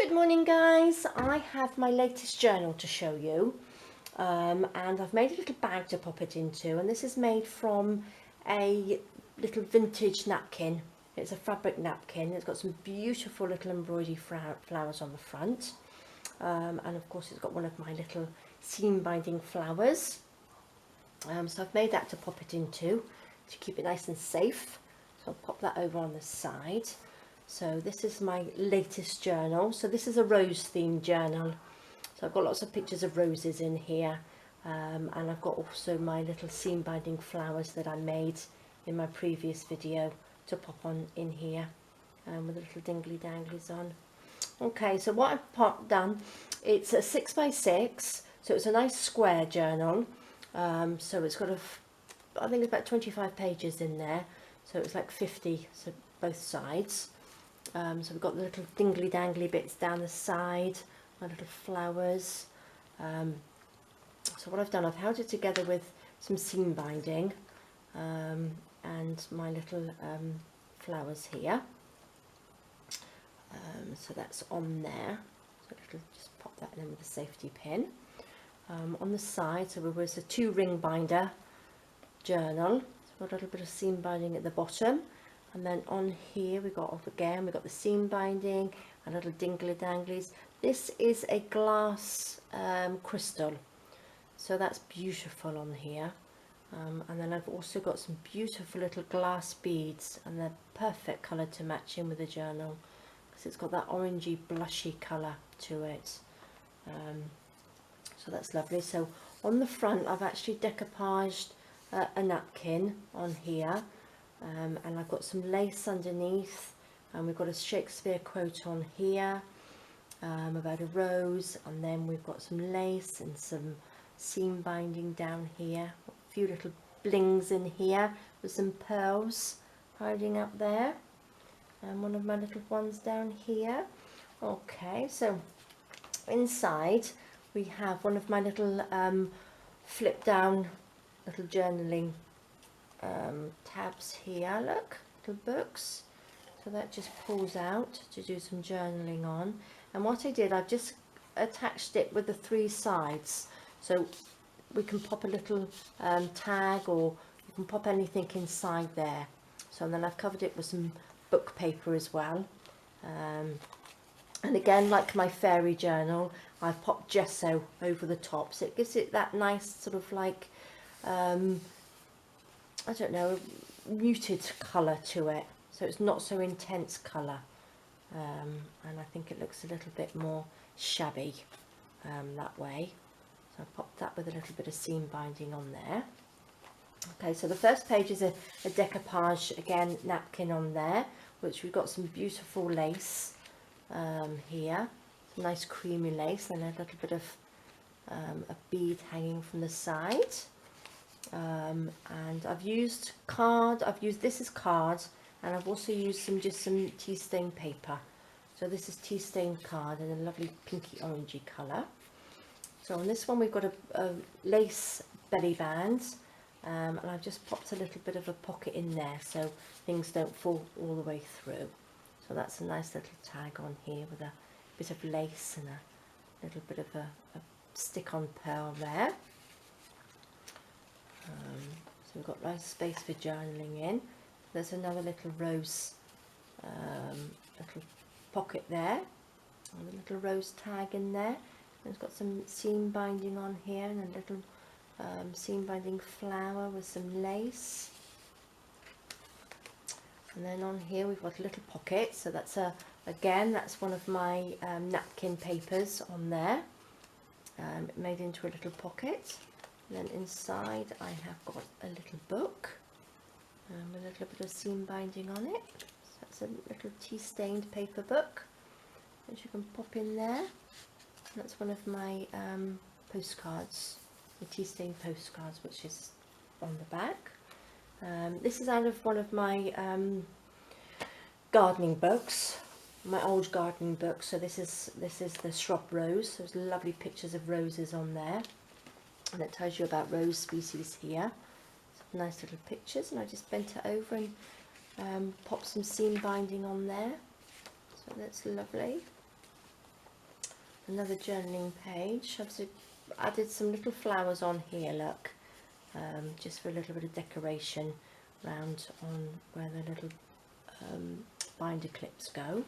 Good morning guys, I have my latest journal to show you and I've made a little bag to pop it into, and this is made from a little vintage napkin. It's a fabric napkin. It's got some beautiful little embroidery flowers on the front and of course it's got one of my little seam binding flowers. So I've made that to pop it into to keep it nice and safe. So I'll pop that over on the side. So this is my latest journal. So this is a rose themed journal. So I've got lots of pictures of roses in here and I've got also my little seam binding flowers that I made in my previous video to pop on in here with the little dingly danglies on. Okay, so what I've done, it's a 6x6, so it's a nice square journal. So it's got I think it's about 25 pages in there, so it's like 50, so both sides. So we've got the little dingly dangly bits down the side, my little flowers. So what I've done, I've held it together with some seam binding and my little flowers here. So that's on there. So it'll just pop that in with a safety pin. On the side, so it's a 2-ring binder journal. So got a little bit of seam binding at the bottom. And then on here we've got the seam binding and little dingly danglies. This is a glass crystal, so that's beautiful on here. And then I've also got some beautiful little glass beads, and they're perfect colour to match in with the journal because it's got that orangey blushy colour to it. So that's lovely. So on the front I've actually decoupaged a napkin on here. And I've got some lace underneath, and we've got a Shakespeare quote on here about a rose, and then we've got some lace and some seam binding down here, a few little blings in here with some pearls hiding up there, and one of my little ones down here. Okay, so inside we have one of my little flip down little journaling tabs here, look, little books. So that just pulls out to do some journaling on. And what I did, I've just attached it with the 3 sides, so we can pop a little tag, or you can pop anything inside there. So then I've covered it with some book paper as well. And again, like my fairy journal, I've popped gesso over the top, so it gives it that nice sort of like I don't know, muted colour to it, so it's not so intense colour, and I think it looks a little bit more shabby that way. So I popped that with a little bit of seam binding on there. Okay, so the first page is a decoupage, again, napkin on there, which we've got some beautiful lace here, some nice creamy lace, and a little bit of a bead hanging from the side. And I've used card, this is card, and I've also used some tea stain paper. So this is tea stained card in a lovely pinky orangey colour. So on this one we've got a lace belly band, and I've just popped a little bit of a pocket in there so things don't fall all the way through. So that's a nice little tag on here with a bit of lace and a little bit of a stick-on pearl there. So we've got nice space for journaling in. There's another little rose little pocket there, and a little rose tag in there. And it's got some seam binding on here, and a little seam binding flower with some lace. And then on here we've got a little pocket, so that's again that's one of my napkin papers on there, made into a little pocket. And then inside I have got a little book with a little bit of seam binding on it. So that's a little tea stained paper book which you can pop in there. And that's one of my postcards, the tea stained postcards, which is on the back. This is out of one of my gardening books, my old gardening book. So this is the shrub rose. There's lovely pictures of roses on there. And it tells you about rose species here. Some nice little pictures, and I just bent it over and popped some seam binding on there. So that's lovely. another journaling page. I've added some little flowers on here, look, just for a little bit of decoration round on where the little binder clips go.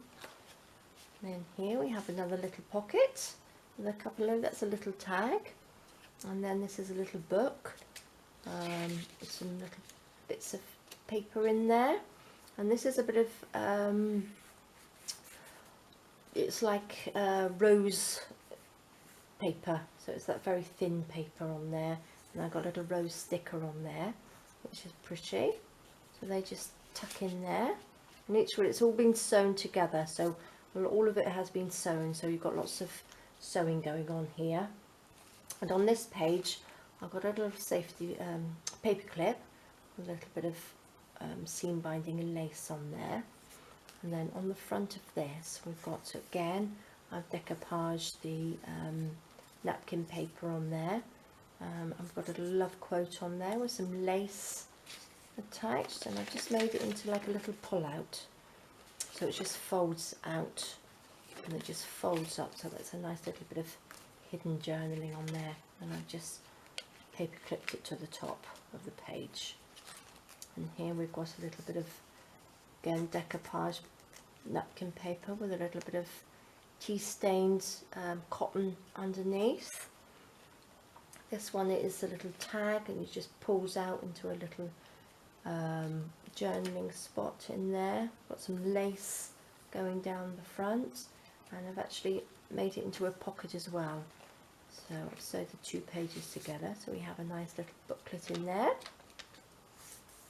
And then here we have another little pocket with a couple of, that's a little tag, and then this is a little book with some little bits of paper in there, and this is a bit of it's like rose paper, so it's that very thin paper on there, and I've got a little rose sticker on there, which is pretty. So they just tuck in there, and each one, it's all been sewn together, so all of it has been sewn, so you've got lots of sewing going on here. And on this page I've got a little safety paper clip with a little bit of seam binding and lace on there. And then on the front of this we've got, again, I've decoupaged the napkin paper on there. I've got a little love quote on there with some lace attached, and I've just made it into like a little pull out, so it just folds out and it just folds up, so that's a nice little bit of hidden journaling on there. And I've just paper clipped it to the top of the page. And here we've got a little bit of, again, decoupage napkin paper with a little bit of tea stained cotton underneath. This one is a little tag, and it just pulls out into a little journaling spot in there. Got some lace going down the front, and I've actually made it into a pocket as well. So I've sewed the two pages together, so we have a nice little booklet in there,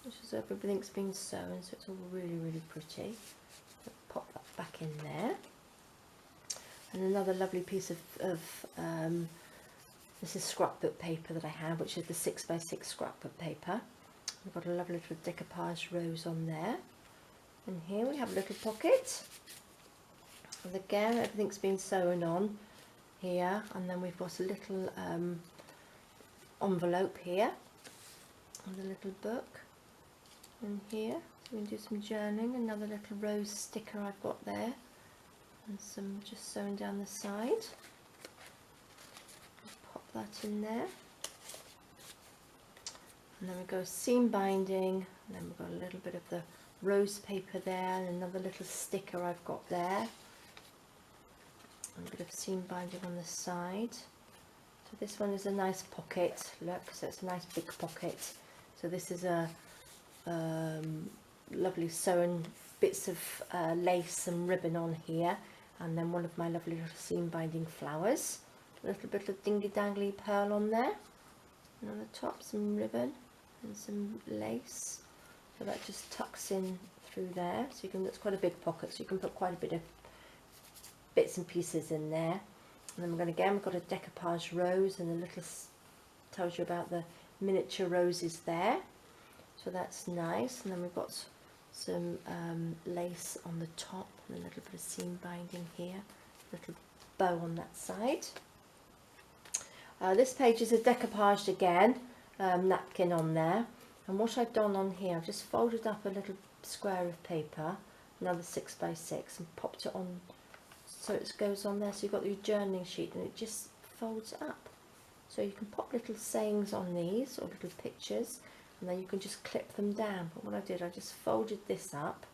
which is, everything's been sewn, so it's all really, really pretty. So pop that back in there. And another lovely piece of this is scrapbook paper that I have, which is the 6x6 scrapbook paper. We've got a lovely little decoupage rose on there. And here we have a little pocket. And again, everything's been sewn on here. And then we've got a little envelope here and a little book. And here, so we can do some journaling. Another little rose sticker I've got there. And some just sewn down the side. Pop that in there. And then we go seam binding, and then we've got a little bit of the rose paper there, and another little sticker I've got there. And a bit of seam binding on the side. So this one is a nice pocket, look, so it's a nice big pocket. So this is a lovely sewn bits of lace and ribbon on here, and then one of my lovely little seam binding flowers. A little bit of dingy dangly pearl on there, and on the top some ribbon and some lace, so that just tucks in through there. So you can, it's quite a big pocket, so you can put quite a bit of bits and pieces in there. And then we're going to, again, we've got a decoupage rose, and a little tells you about the miniature roses there, so that's nice. And then we've got some lace on the top, and a little bit of seam binding here, little bow on that side. This page is a decoupaged again napkin on there, and what I've done on here, I've just folded up a little square of paper, another 6x6, and popped it on so it goes on there. So you've got your journaling sheet, and it just folds up, so you can pop little sayings on these, or little pictures, and then you can just clip them down. But what I did, I just folded this up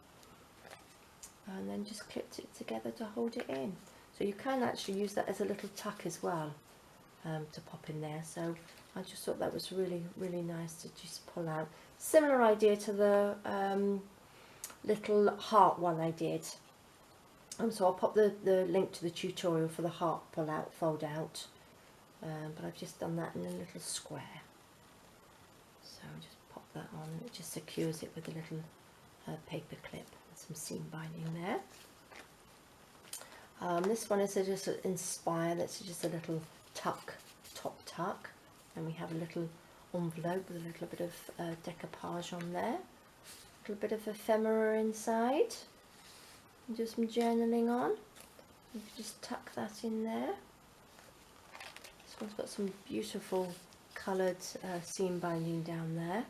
and then just clipped it together to hold it in. So you can actually use that as a little tuck as well, to pop in there. So I just thought that was really, really nice to just pull out. Similar idea to the little heart one I did. So I'll pop the link to the tutorial for the heart pull out, fold out. But I've just done that in a little square. So I'll just pop that on, and it just secures it with a little paper clip and some seam binding there. This one is just an inspire, that's just a little tuck, top tuck, and we have a little envelope with a little bit of decoupage on there, a little bit of ephemera inside, and do some journaling on. You can just tuck that in there. This one's got some beautiful coloured seam binding down there.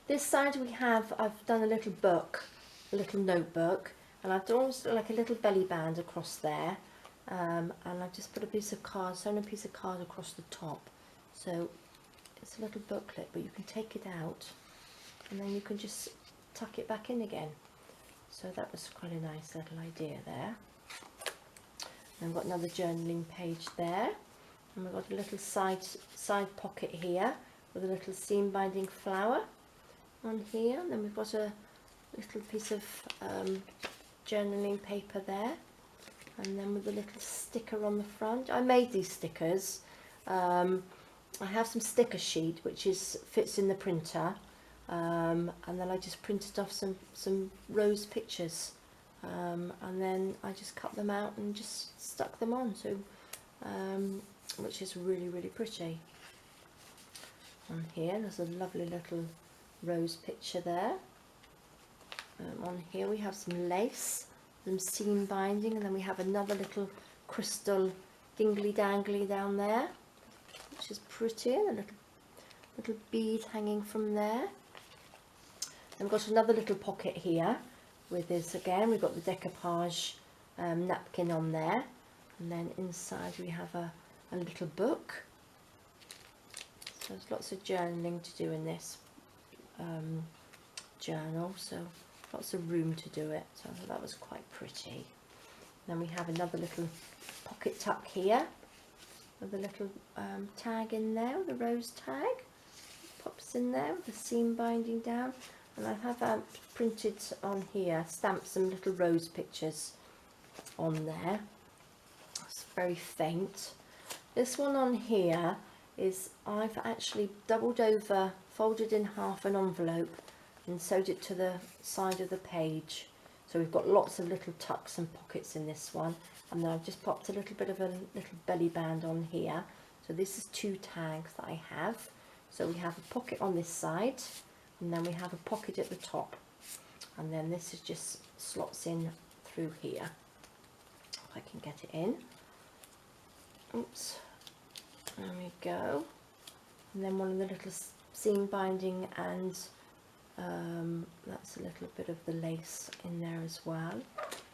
This side we have, I've done a little book, a little notebook, and I've done also like a little belly band across there, and I've just put a piece of card, sewn a piece of card across the top. So it's a little booklet, but you can take it out and then you can just tuck it back in again. So that was quite a nice little idea there. And I've got another journaling page there, and we've got a little side pocket here with a little seam binding flower on here, and then we've got a little piece of journaling paper there, and then with a little sticker on the front. I made these stickers. I have some sticker sheet which fits in the printer, and then I just printed off some rose pictures, and then I just cut them out and just stuck them on, so which is really, really pretty. On here there's a lovely little rose picture there. On here we have some lace, some seam binding, and then we have another little crystal dingly dangly down there, which is pretty, a little bead hanging from there. And we've got another little pocket here with this again, we've got the decoupage napkin on there, and then inside we have a little book. So there's lots of journaling to do in this journal, so lots of room to do it, so that was quite pretty. Then we have another little pocket tuck here with a little tag in there, the rose tag pops in there with the seam binding down, and I have printed on here, stamped some little rose pictures on there. It's very faint. This one on here is, I've actually doubled over, folded in half an envelope and sewed it to the side of the page. So we've got lots of little tucks and pockets in this one, and then I've just popped a little bit of a little belly band on here. So this is 2 tags that I have. So we have a pocket on this side, and then we have a pocket at the top, and then this is just slots in through here. If I can get it in. Oops. There we go. And then one of the little seam binding, and that's a little bit of the lace in there as well.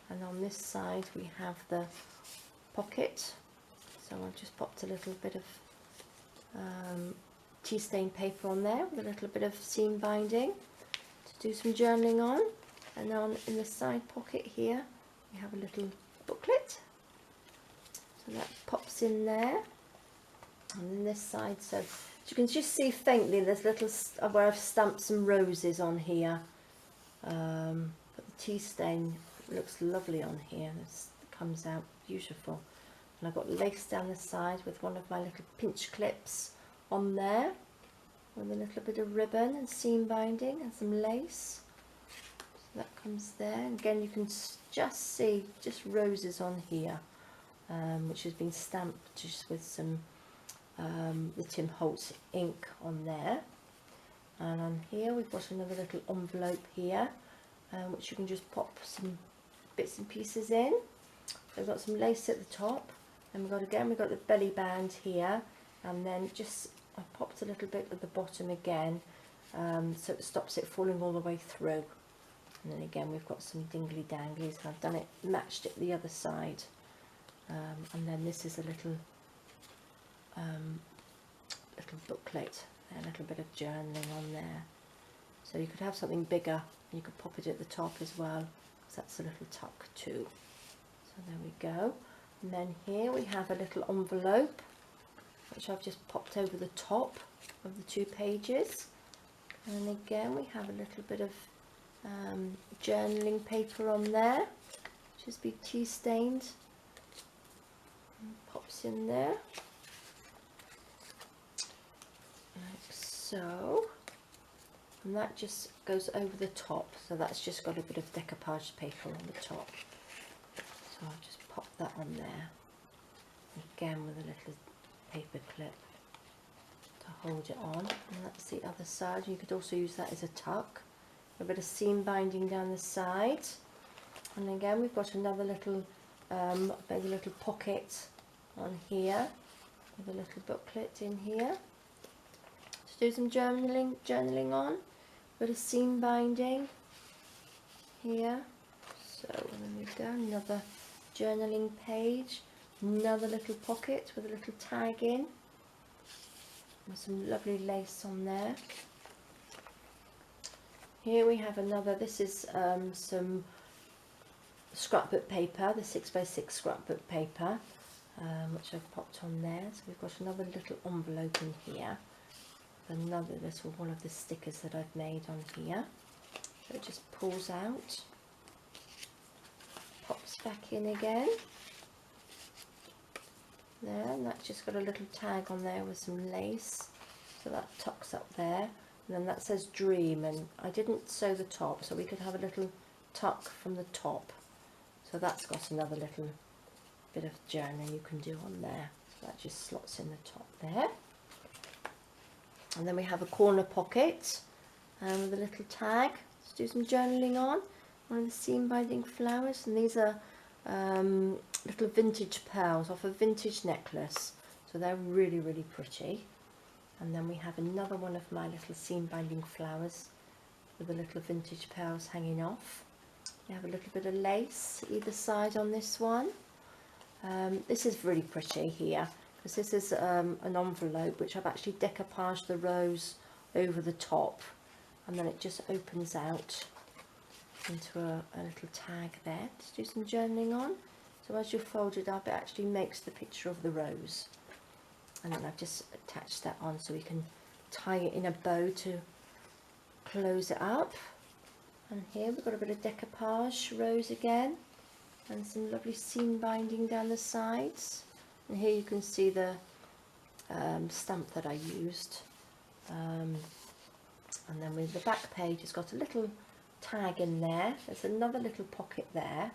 And on this side we have the pocket, so I've just popped a little bit of tea stain paper on there with a little bit of seam binding to do some journaling on. And on in the side pocket here we have a little booklet, so that pops in there. And then this side, so you can just see faintly there's little where I've stamped some roses on here, but the tea stain looks lovely on here. This comes out beautiful. And I've got lace down the side with one of my little pinch clips on there with a little bit of ribbon and seam binding and some lace. So that comes there. And again, you can just see just roses on here, which has been stamped just with some the Tim Holtz ink on there. And on here we've got another little envelope here, which you can just pop some bits and pieces in. So we've got some lace at the top, and we've got the belly band here, and then just I popped a little bit at the bottom again, so it stops it falling all the way through. And then again we've got some dingly danglies, and I've done it, matched it the other side. And then this is a little booklet, a little bit of journaling on there. So you could have something bigger, you could pop it at the top as well, because that's a little tuck too. So there we go. And then here we have a little envelope, which I've just popped over the top of the 2 pages. And again we have a little bit of journaling paper on there, which has been tea stained, and pops in there. Like so, and that just goes over the top, so that's just got a bit of decoupage paper on the top, so I'll just pop that on there, again with a little paper clip to hold it on. And that's the other side. You could also use that as a tuck, a bit of seam binding down the side. And again we've got another little maybe a little pocket on here with a little booklet in here to do some journaling on, bit of seam binding here. So there we go, another journaling page Another little pocket with a little tag in, with some lovely lace on there. Here we have another, this is some scrapbook paper, the 6x6 scrapbook paper, which I've popped on there. So we've got another little envelope in here, another little one of the stickers that I've made on here. So it just pulls out, pops back in again. There, and that's just got a little tag on there with some lace, so that tucks up there. And then that says dream, and I didn't sew the top, so we could have a little tuck from the top. So that's got another little bit of journal you can do on there. So that just slots in the top there. And then we have a corner pocket with a little tag to do some journaling on. One of the seam binding flowers, and these are little vintage pearls off a vintage necklace. So they're really, really pretty. And then we have another one of my little seam binding flowers with the little vintage pearls hanging off. We have a little bit of lace either side on this one. This is really pretty here, because this is an envelope which I've actually decoupaged the rose over the top, and then it just opens out into a little tag there to do some journaling on. So as you fold it up, it actually makes the picture of the rose. And then I've just attached that on so we can tie it in a bow to close it up. And here we've got a bit of decoupage rose again, and some lovely seam binding down the sides. And here you can see the stamp that I used. And then with the back page, it's got a little tag in there. There's another little pocket there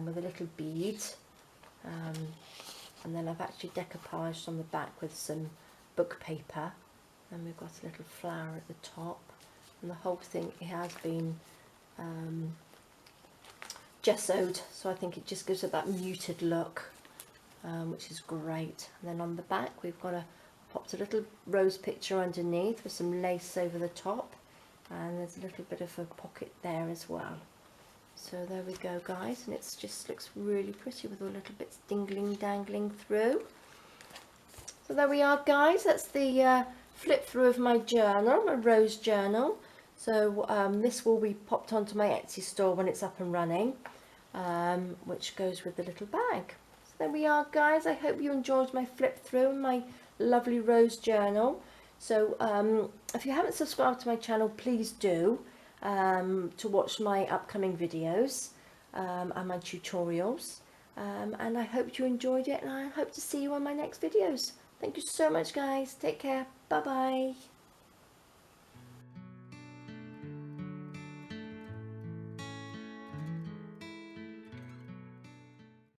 with a little bead. And then I've actually decoupaged on the back with some book paper, and we've got a little flower at the top, and the whole thing, it has been gessoed, so I think it just gives it that muted look, which is great. And then on the back we've got popped a little rose picture underneath with some lace over the top, and there's a little bit of a pocket there as well. So there we go, guys, and it just looks really pretty with all the little bits dangling through. So there we are, guys, that's the flip through of my journal, my rose journal. So this will be popped onto my Etsy store when it's up and running, which goes with the little bag. So there we are, guys. I hope you enjoyed my flip through, my lovely rose journal. So if you haven't subscribed to my channel, please do, to watch my upcoming videos and my tutorials. And I hope you enjoyed it, and I hope to see you on my next videos. Thank you so much, guys. Take care. Bye bye.